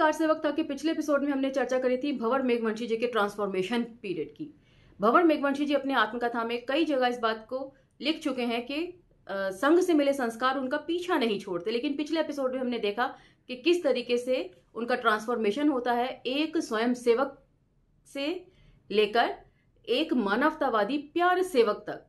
Car सेवक था कि पिछले एपिसोड में हमने चर्चा करी थी भंवर मेघवंशी जी के ट्रांसफॉर्मेशन पीरियड की। भंवर मेघवंशी जी अपने आत्मकथा में कई जगह इस बात को लिख चुके हैं कि संघ से मिले संस्कार उनका पीछा नहीं छोड़ते, लेकिन पिछले एपिसोड में हमने देखा कि किस तरीके से उनका ट्रांसफॉर्मेशन होता है एक स्वयं सेवक से लेकर एक मानवतावादी प्यार सेवक तक।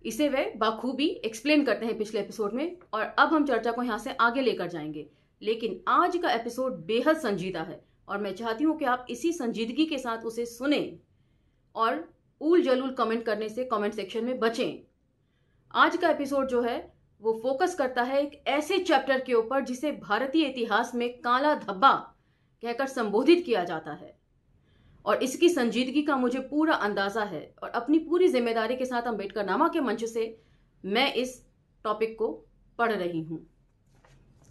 इसे वे बाखूबी एक्सप्लेन करते हैं पिछले एपिसोड में, और अब हम चर्चा को यहां से आगे लेकर जाएंगे। लेकिन आज का एपिसोड बेहद संजीदा है और मैं चाहती हूं कि आप इसी संजीदगी के साथ उसे सुने और ऊल जलूल कमेंट करने से कमेंट सेक्शन में बचें। आज का एपिसोड जो है वो फोकस करता है एक ऐसे चैप्टर के ऊपर जिसे भारतीय इतिहास में काला धब्बा कहकर संबोधित किया जाता है, और इसकी संजीदगी का मुझे पूरा अंदाजा है और अपनी पूरी जिम्मेदारी के साथ अम्बेडकरनामा के मंच से मैं इस टॉपिक को पढ़ रही हूं।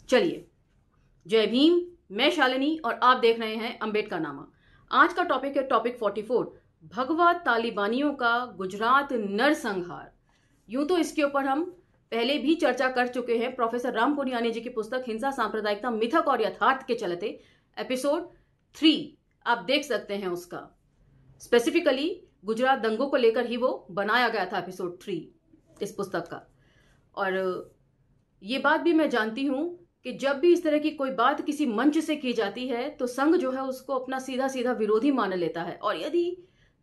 चलिए, जय भीम, मैं शालिनी और आप देख रहे हैं अम्बेडकरनामा। आज का टॉपिक है टॉपिक 44, भगवा तालिबानियों का गुजरात नरसंहार। यूं तो इसके ऊपर हम पहले भी चर्चा कर चुके हैं प्रोफेसर राम पुनियानी जी की पुस्तक हिंसा, सांप्रदायिकता, मिथक और यथार्थ के चलते, एपिसोड 3 आप देख सकते हैं। उसका स्पेसिफिकली गुजरात दंगों को लेकर ही वो बनाया गया था एपिसोड 3 इस पुस्तक का। और ये बात भी मैं जानती हूं कि जब भी इस तरह की कोई बात किसी मंच से की जाती है तो संघ जो है उसको अपना सीधा सीधा विरोधी मान लेता है, और यदि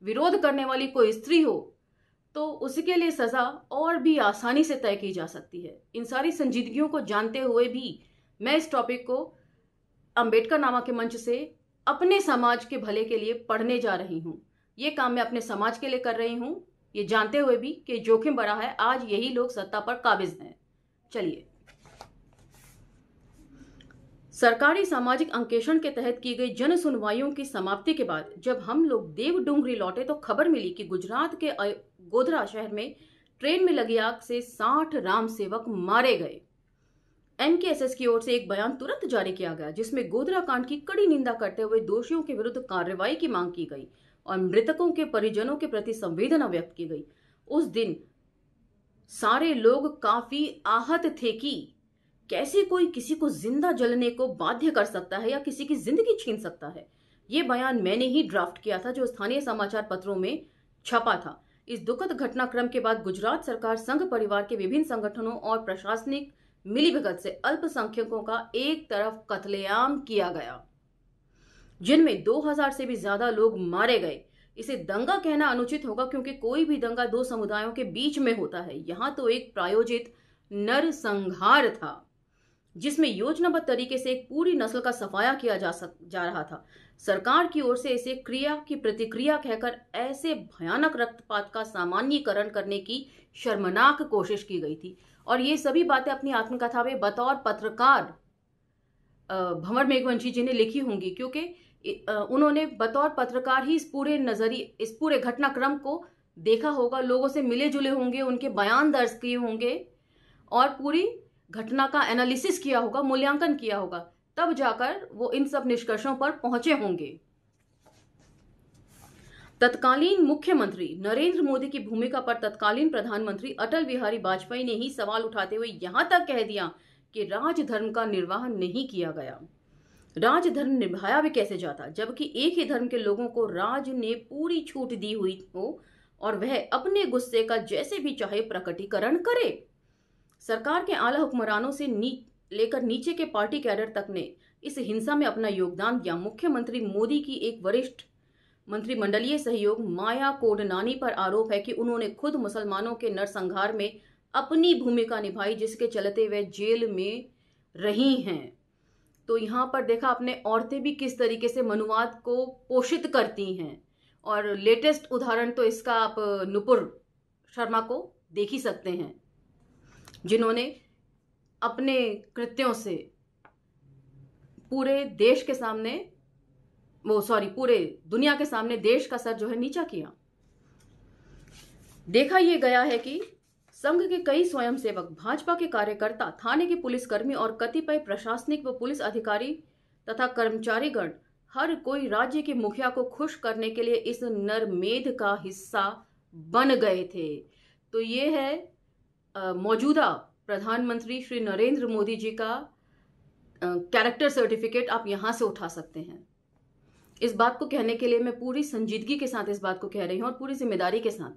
विरोध करने वाली कोई स्त्री हो तो उसके लिए सजा और भी आसानी से तय की जा सकती है। इन सारी संजीदगियों को जानते हुए भी मैं इस टॉपिक को अम्बेडकरनामा के मंच से अपने समाज के भले के लिए पढ़ने जा रही हूं। ये काम मैं अपने समाज के लिए कर रही हूं, ये जानते हुए भी कि जोखिम बड़ा है। आज यही लोग सत्ता पर काबिज हैं। चलिए, सरकारी सामाजिक अंकेक्षण के तहत की गई जन सुनवाइयों की समाप्ति के बाद जब हम लोग देवडुंगरी लौटे तो खबर मिली कि गुजरात के गोधरा शहर में ट्रेन में लगी आग से 60 राम सेवक मारे गए। एनकेएसएस की ओर से एक बयान तुरंत जारी किया गया जिसमें गोधरा कांड की कड़ी निंदा करते हुए दोषियों के विरुद्ध कार्रवाई की मांग की गई और मृतकों के परिजनों के प्रति संवेदना व्यक्त की गई। उस दिन सारे लोग काफी आहत थे कि कैसे कोई किसी को जिंदा जलने को बाध्य कर सकता है या किसी की जिंदगी छीन सकता है। ये बयान मैंने ही ड्राफ्ट किया था जो स्थानीय समाचार पत्रों में छपा था। इस दुखद घटनाक्रम के बाद गुजरात सरकार संघ परिवार के विभिन्न संगठनों और प्रशासनिक मिलीभगत से अल्पसंख्यकों का एक तरफ कत्लेआम किया गया, जिनमें 2000 से भी ज्यादा लोग मारे गए। इसे दंगा कहना अनुचित होगा क्योंकि कोई भी दंगा दो समुदायों के बीच में होता है। यहां तो एक प्रायोजित नरसंहार था जिसमें योजनाबद्ध तरीके से एक पूरी नस्ल का सफाया किया जा रहा था। सरकार की ओर से इसे क्रिया की प्रतिक्रिया कहकर ऐसे भयानक रक्तपात का सामान्यीकरण करने की शर्मनाक कोशिश की गई थी। और ये सभी बातें अपनी आत्मकथा में बतौर पत्रकार भंवर मेघवंशी जी ने लिखी होंगी, क्योंकि उन्होंने बतौर पत्रकार ही इस पूरे घटनाक्रम को देखा होगा, लोगों से मिले जुले होंगे, उनके बयान दर्ज किए होंगे और पूरी घटना का एनालिसिस किया होगा, मूल्यांकन किया होगा, तब जाकर वो इन सब निष्कर्षों पर पहुंचे होंगे। तत्कालीन मुख्यमंत्री नरेंद्र मोदी की भूमिका पर तत्कालीन प्रधानमंत्री अटल बिहारी वाजपेयी ने ही सवाल उठाते हुए यहां तक कह दिया कि राजधर्म का निर्वाह नहीं किया गया। राजधर्म निभाया भी कैसे जाता जबकि एक ही धर्म के लोगों को राज ने पूरी छूट दी हुई हो और वह अपने गुस्से का जैसे भी चाहे प्रकटीकरण करे। सरकार के आला हुक्मरानों से लेकर नीचे के पार्टी कैडर तक ने इस हिंसा में अपना योगदान दिया। मुख्यमंत्री मोदी की एक वरिष्ठ मंत्रिमंडलीय सहयोग माया कोडनानी पर आरोप है कि उन्होंने खुद मुसलमानों के नरसंहार में अपनी भूमिका निभाई, जिसके चलते वे जेल में रही हैं। तो यहाँ पर देखा आपने औरतें भी किस तरीके से मनुवाद को पोषित करती हैं, और लेटेस्ट उदाहरण तो इसका आप नुपुर शर्मा को देख ही सकते हैं, जिन्होंने अपने कृत्यों से पूरे देश के सामने पूरे दुनिया के सामने देश का सर जो है नीचा किया। देखा यह गया है कि संघ के कई स्वयंसेवक, भाजपा के कार्यकर्ता, थाने के पुलिसकर्मी और कतिपय प्रशासनिक व पुलिस अधिकारी तथा कर्मचारीगण हर कोई राज्य के मुखिया को खुश करने के लिए इस नरमेध का हिस्सा बन गए थे। तो ये है मौजूदा प्रधानमंत्री श्री नरेंद्र मोदी जी का कैरेक्टर सर्टिफिकेट आप यहां से उठा सकते हैं। इस बात को कहने के लिए मैं पूरी संजीदगी के साथ इस बात को कह रही हूं और पूरी जिम्मेदारी के साथ।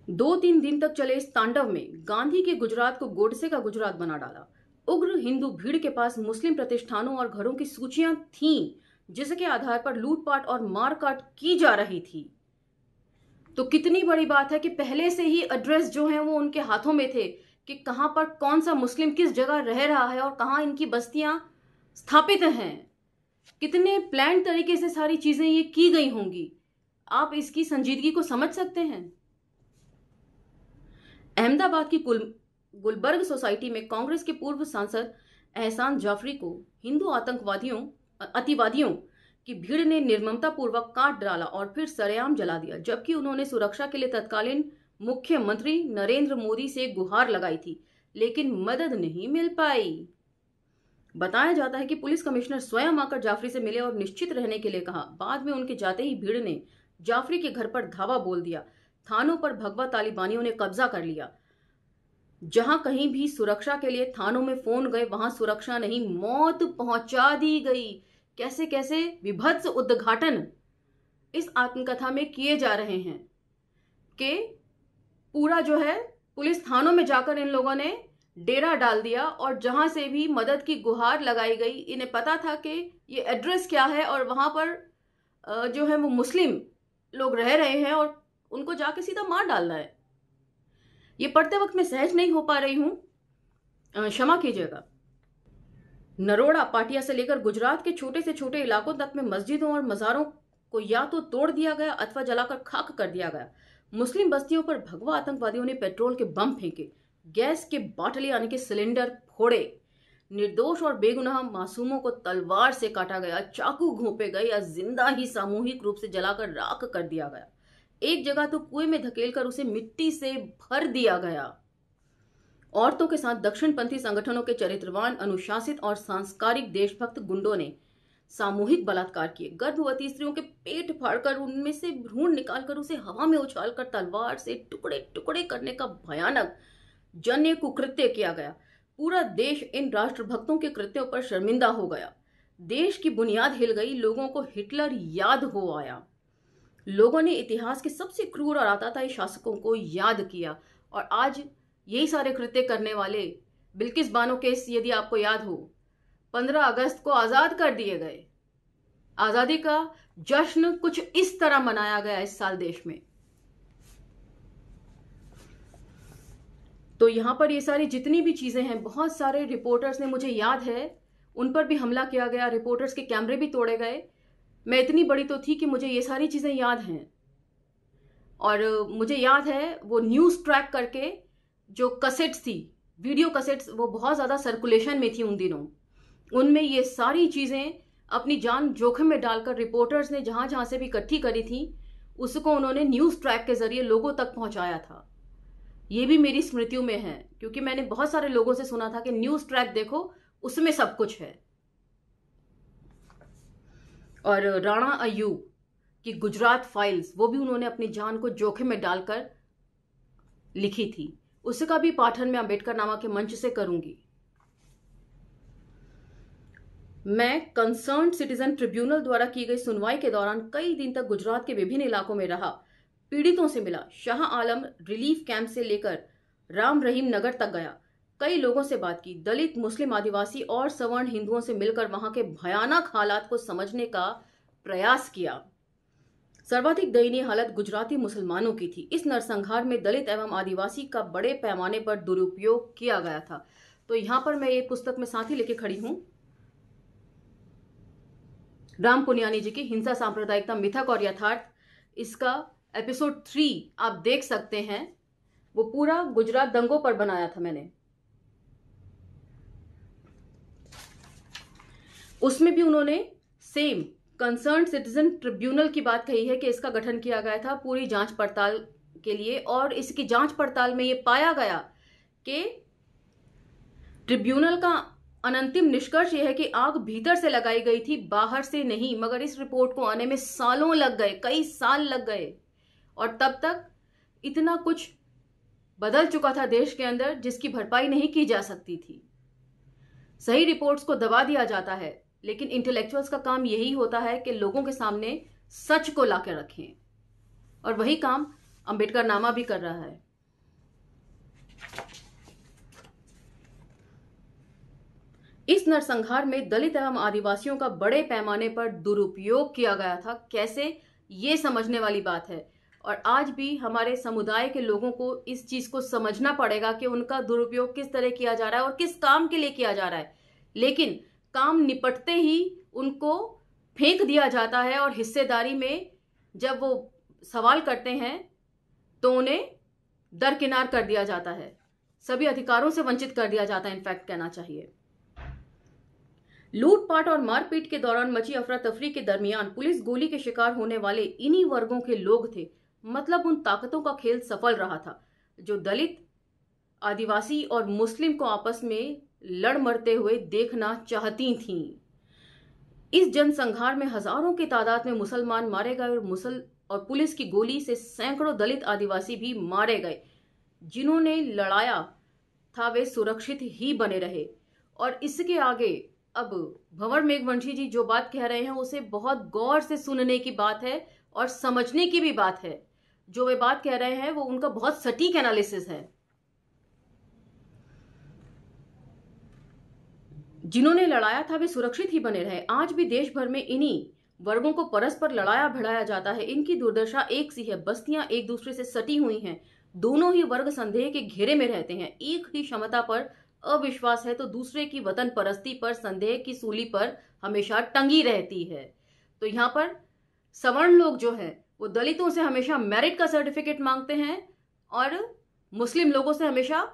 2-3 दिन तक चले इस तांडव में गांधी के गुजरात को गोडसे का गुजरात बना डाला। उग्र हिंदू भीड़ के पास मुस्लिम प्रतिष्ठानों और घरों की सूचियां थीं, जिसके आधार पर लूटपाट और मारकाट की जा रही थी। तो कितनी बड़ी बात है कि पहले से ही एड्रेस जो है वो उनके हाथों में थे कि कहां पर कौन सा मुस्लिम किस जगह रह रहा है और कहां इनकी बस्तियां स्थापित हैं। कितने प्लान तरीके से सारी चीजें ये की गई होंगी, आप इसकी संजीदगी को समझ सकते हैं। अहमदाबाद की गुलबर्ग सोसाइटी में कांग्रेस के पूर्व सांसद एहसान जाफरी को हिंदू अतिवादियों की भीड़ ने निर्ममता पूर्वक काट डाला और फिर सरेआम जला दिया, जबकि उन्होंने सुरक्षा के लिए तत्कालीन मुख्यमंत्री नरेंद्र मोदी से गुहार लगाई थी, लेकिन मदद नहीं मिल पाई। बताया जाता है कि पुलिस कमिश्नर स्वयं आकर जाफरी से मिले और निश्चित रहने के लिए कहा। बाद में उनके जाते ही भीड़ ने जाफरी के घर पर धावा बोल दिया। थानों पर भगवा तालिबानियों ने कब्जा कर लिया। जहां कहीं भी सुरक्षा के लिए थानों में फोन गए, वहां सुरक्षा नहीं, मौत पहुंचा दी गई। कैसे कैसे विभत्स उद्घाटन इस आत्मकथा में किए जा रहे हैं कि पूरा जो है पुलिस थानों में जाकर इन लोगों ने डेरा डाल दिया और जहां से भी मदद की गुहार लगाई गई, इन्हें पता था कि ये एड्रेस क्या है और वहां पर जो है वो मुस्लिम लोग रह रहे हैं और उनको जाके सीधा मार डालना है। ये पढ़ते वक्त मैं सहज नहीं हो पा रही हूं, क्षमा कीजिएगा। नरोड़ा, पाटिया से लेकर गुजरात के छोटे से छोटे इलाकों तक में मस्जिदों और मज़ारों को या तो तोड़ दिया गया अथवा जलाकर खाक कर दिया गया। मुस्लिम बस्तियों पर भगवा आतंकवादियों ने पेट्रोल के बम फेंके, गैस के बाटले यानी कि सिलेंडर फोड़े, निर्दोष और बेगुनाह मासूमों को तलवार से काटा गया, चाकू घोंपे गए या जिंदा ही सामूहिक रूप से जलाकर राख कर दिया गया। एक जगह तो कुएं में धकेलकर उसे मिट्टी से भर दिया गया। औरतों के साथ दक्षिणपंथी संगठनों के चरित्रवान, अनुशासित और सांस्कारिक देशभक्त गुंडों ने सामूहिक बलात्कार किए। गर्भवती स्त्रियों के पेट फाड़कर उनमें से भ्रूण निकालकर उसे हवा में उछालकर तलवार से टुकड़े टुकड़े करने का भयानक जन्य कुकृत्य किया गया। पूरा देश इन राष्ट्रभक्तों के कृत्यों पर शर्मिंदा हो गया। देश की बुनियाद हिल गई। लोगों को हिटलर याद हो आया। लोगों ने इतिहास के सबसे क्रूर और आताताई शासकों को याद किया और आज यही सारे कृत्य करने वाले बिल्किस बानो केस, यदि आपको याद हो, 15 अगस्त को आजाद कर दिए गए। आजादी का जश्न कुछ इस तरह मनाया गया इस साल देश में। तो यहां पर ये सारी जितनी भी चीजें हैं, बहुत सारे रिपोर्टर्स ने, मुझे याद है, उन पर भी हमला किया गया, रिपोर्टर्स के कैमरे भी तोड़े गए। मैं इतनी बड़ी तो थी कि मुझे ये सारी चीजें याद हैं। और मुझे याद है वो न्यूज ट्रैक करके जो कैसेट्स थी, वीडियो कैसेट्स, वो बहुत ज्यादा सर्कुलेशन में थी उन दिनों। उनमें ये सारी चीजें अपनी जान जोखिम में डालकर रिपोर्टर्स ने जहां जहां से भी इकट्ठी करी थी, उसको उन्होंने न्यूज ट्रैक के जरिए लोगों तक पहुंचाया था। ये भी मेरी स्मृतियों में है, क्योंकि मैंने बहुत सारे लोगों से सुना था कि न्यूज ट्रैक देखो, उसमें सब कुछ है। और राणा अय्यूब की गुजरात फाइल्स, वो भी उन्होंने अपनी जान को जोखिम में डालकर लिखी थी। उसका भी पाठन मैं अंबेडकर नामा के मंच से करूंगी। मैं कंसर्न सिटीजन ट्रिब्यूनल द्वारा की गई सुनवाई के दौरान कई दिन तक गुजरात के विभिन्न इलाकों में रहा, पीड़ितों से मिला, शाह आलम रिलीफ कैंप से लेकर राम रहीम नगर तक गया, कई लोगों से बात की, दलित, मुस्लिम, आदिवासी और सवर्ण हिंदुओं से मिलकर वहां के भयानक हालात को समझने का प्रयास किया। सर्वाधिक दयनीय हालत गुजराती मुसलमानों की थी। इस नरसंहार में दलित एवं आदिवासी का बड़े पैमाने पर दुरुपयोग किया गया था। तो यहां पर मैं ये पुस्तक में साथ ही लेके खड़ी हूं, राम पुनियानी जी की हिंसा, सांप्रदायिकता, मिथक और यथार्थ। इसका एपिसोड 3 आप देख सकते हैं। वो पूरा गुजरात दंगों पर बनाया था मैंने। उसमें भी उन्होंने सेम कंसर्न सिटीजन ट्रिब्यूनल की बात कही है कि इसका गठन किया गया था पूरी जांच पड़ताल के लिए, और इसकी जांच पड़ताल में यह पाया गया कि ट्रिब्यूनल का अनंतिम निष्कर्ष यह है कि आग भीतर से लगाई गई थी, बाहर से नहीं। मगर इस रिपोर्ट को आने में सालों लग गए, कई साल लग गए, और तब तक इतना कुछ बदल चुका था देश के अंदर, जिसकी भरपाई नहीं की जा सकती थी। सही रिपोर्ट्स को दबा दिया जाता है, लेकिन इंटेलेक्चुअल्स का काम यही होता है कि लोगों के सामने सच को लाकर रखें, और वही काम अंबेडकर नामा भी कर रहा है। इस नरसंहार में दलित एवं आदिवासियों का बड़े पैमाने पर दुरुपयोग किया गया था। कैसे, ये समझने वाली बात है, और आज भी हमारे समुदाय के लोगों को इस चीज को समझना पड़ेगा कि उनका दुरुपयोग किस तरह किया जा रहा है और किस काम के लिए किया जा रहा है। लेकिन काम निपटते ही उनको फेंक दिया जाता है, और हिस्सेदारी में जब वो सवाल करते हैं तो उन्हें दरकिनार कर दिया जाता है, सभी अधिकारों से वंचित कर दिया जाता है, इनफैक्ट कहना चाहिए। लूटपाट और मारपीट के दौरान मची अफरा तफरी के दरमियान पुलिस गोली के शिकार होने वाले इन्हीं वर्गों के लोग थे। मतलब उन ताकतों का खेल सफल रहा था जो दलित, आदिवासी और मुस्लिम को आपस में लड़ मरते हुए देखना चाहती थीं। इस जनसंहार में हजारों की तादाद में मुसलमान मारे गए, और पुलिस की गोली से सैकड़ों दलित आदिवासी भी मारे गए। जिन्होंने लड़ाया था वे सुरक्षित ही बने रहे। और इसके आगे अब भंवर मेघवंशी जी जो बात कह रहे हैं उसे बहुत गौर से सुनने की बात है और समझने की भी बात है। जो वे बात कह रहे हैं वो उनका बहुत सटीक एनालिसिस है। जिन्होंने लड़ाया था वे सुरक्षित ही बने रहे। आज भी देश भर में इन्हीं वर्गों को परस्पर लड़ाया भिड़ाया जाता है। इनकी दुर्दशा एक सी है, बस्तियां एक दूसरे से सटी हुई हैं। दोनों ही वर्ग संदेह के घेरे में रहते हैं। एक ही क्षमता पर अविश्वास है तो दूसरे की वतन परस्ती पर संदेह की सूली पर हमेशा टंगी रहती है। तो यहाँ पर सवर्ण लोग जो है वो दलितों से हमेशा मेरिट का सर्टिफिकेट मांगते हैं और मुस्लिम लोगों से हमेशा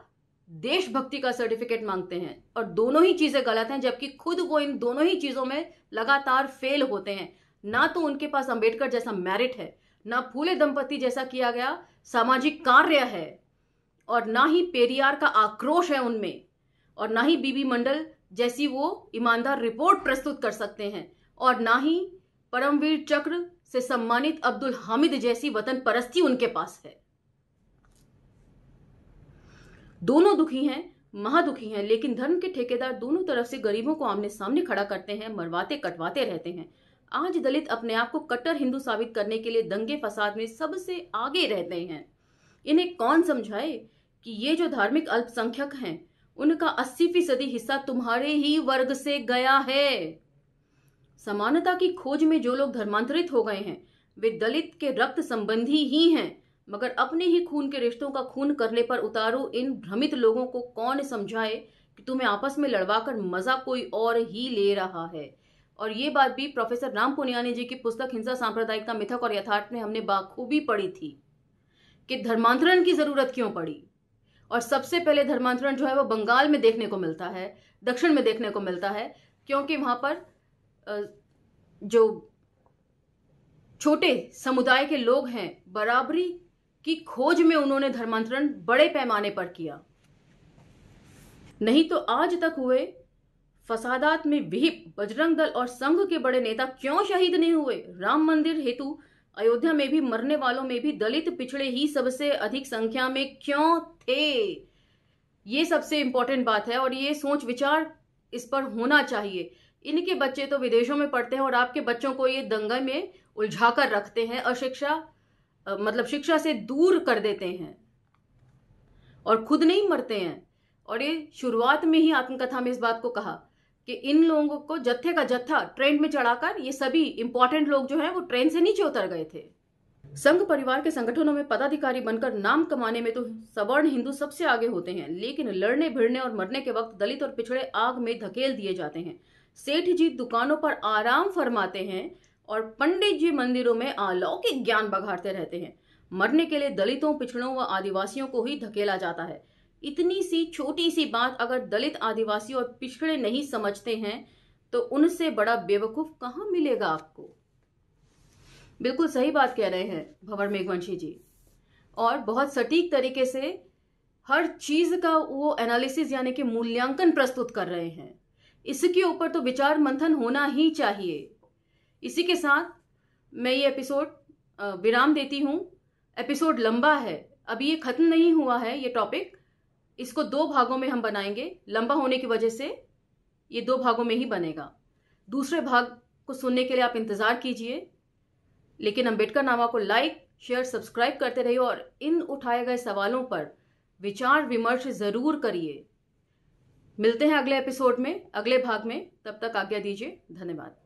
देशभक्ति का सर्टिफिकेट मांगते हैं, और दोनों ही चीजें गलत हैं, जबकि खुद वो इन दोनों ही चीजों में लगातार फेल होते हैं। ना तो उनके पास अंबेडकर जैसा मेरिट है, ना फूले दंपति जैसा किया गया सामाजिक कार्य है, और ना ही पेरियार का आक्रोश है उनमें, और ना ही बीबी मंडल जैसी वो ईमानदार रिपोर्ट प्रस्तुत कर सकते हैं, और ना ही परमवीर चक्र से सम्मानित अब्दुल हामिद जैसी वतन परस्ती उनके पास है। दोनों दुखी हैं, महादुखी हैं, लेकिन धर्म के ठेकेदार दोनों तरफ से गरीबों को आमने सामने खड़ा करते हैं, मरवाते कटवाते रहते हैं। आज दलित अपने आप को कट्टर हिंदू साबित करने के लिए दंगे फसाद में सबसे आगे रहते हैं। इन्हें कौन समझाए कि ये जो धार्मिक अल्पसंख्यक हैं उनका 80% हिस्सा तुम्हारे ही वर्ग से गया है। समानता की खोज में जो लोग धर्मांतरित हो गए हैं वे दलित के रक्त संबंधी ही हैं, मगर अपने ही खून के रिश्तों का खून करने पर उतारू इन भ्रमित लोगों को कौन समझाए कि तुम्हें आपस में लड़वाकर मजा कोई और ही ले रहा है। और ये बात भी प्रोफेसर राम पुनियानी जी की पुस्तक हिंसा सांप्रदायिकता मिथक और यथार्थ में हमने बाखूबी पढ़ी थी कि धर्मांतरण की जरूरत क्यों पड़ी। और सबसे पहले धर्मांतरण जो है वो बंगाल में देखने को मिलता है, दक्षिण में देखने को मिलता है, क्योंकि वहां पर जो छोटे समुदाय के लोग हैं बराबरी की खोज में उन्होंने धर्मांतरण बड़े पैमाने पर किया। नहीं तो आज तक हुए फसादात में विहिप बजरंग दल और संघ के बड़े नेता क्यों शहीद नहीं हुए? राम मंदिर हेतु अयोध्या में भी मरने वालों में भी दलित पिछड़े ही सबसे अधिक संख्या में क्यों थे? ये सबसे इंपॉर्टेंट बात है और ये सोच विचार इस पर होना चाहिए। इनके बच्चे तो विदेशों में पढ़ते हैं और आपके बच्चों को ये दंगे में उलझाकर रखते हैं, अशिक्षा मतलब शिक्षा से दूर कर देते हैं और खुद नहीं मरते हैं। और ये शुरुआत में ही आत्मकथा में इस बात को कहा कि इन लोगों को जत्थे का जत्था ट्रेन में चढ़ाकर ये सभी इंपॉर्टेंट लोग जो हैं वो ट्रेन से नीचे उतर गए थे। संघ परिवार के संगठनों में पदाधिकारी बनकर नाम कमाने में तो सवर्ण हिंदू सबसे आगे होते हैं, लेकिन लड़ने भिड़ने और मरने के वक्त दलित और पिछड़े आग में धकेल दिए जाते हैं। सेठ जी दुकानों पर आराम फरमाते हैं और पंडित जी मंदिरों में अलौकिक ज्ञान बघाड़ते रहते हैं। मरने के लिए दलितों, पिछड़ों व आदिवासियों को ही धकेला जाता है। इतनी सी छोटी सी बात अगर दलित, आदिवासी और पिछड़े नहीं समझते हैं तो उनसे बड़ा बेवकूफ कहां मिलेगा आपको। बिल्कुल सही बात कह रहे हैं भंवर मेघवंशी जी, और बहुत सटीक तरीके से हर चीज का वो एनालिसिस यानी कि मूल्यांकन प्रस्तुत कर रहे हैं। इसके ऊपर तो विचार मंथन होना ही चाहिए। इसी के साथ मैं ये एपिसोड विराम देती हूँ। एपिसोड लंबा है अभी ये खत्म नहीं हुआ है ये टॉपिक, इसको 2 भागों में हम बनाएंगे। लंबा होने की वजह से ये 2 भागों में ही बनेगा। दूसरे भाग को सुनने के लिए आप इंतजार कीजिए। लेकिन अम्बेडकरनामा को लाइक, शेयर, सब्सक्राइब करते रहिए और इन उठाए गए सवालों पर विचार विमर्श जरूर करिए। मिलते हैं अगले एपिसोड में, अगले भाग में। तब तक आज्ञा दीजिए। धन्यवाद।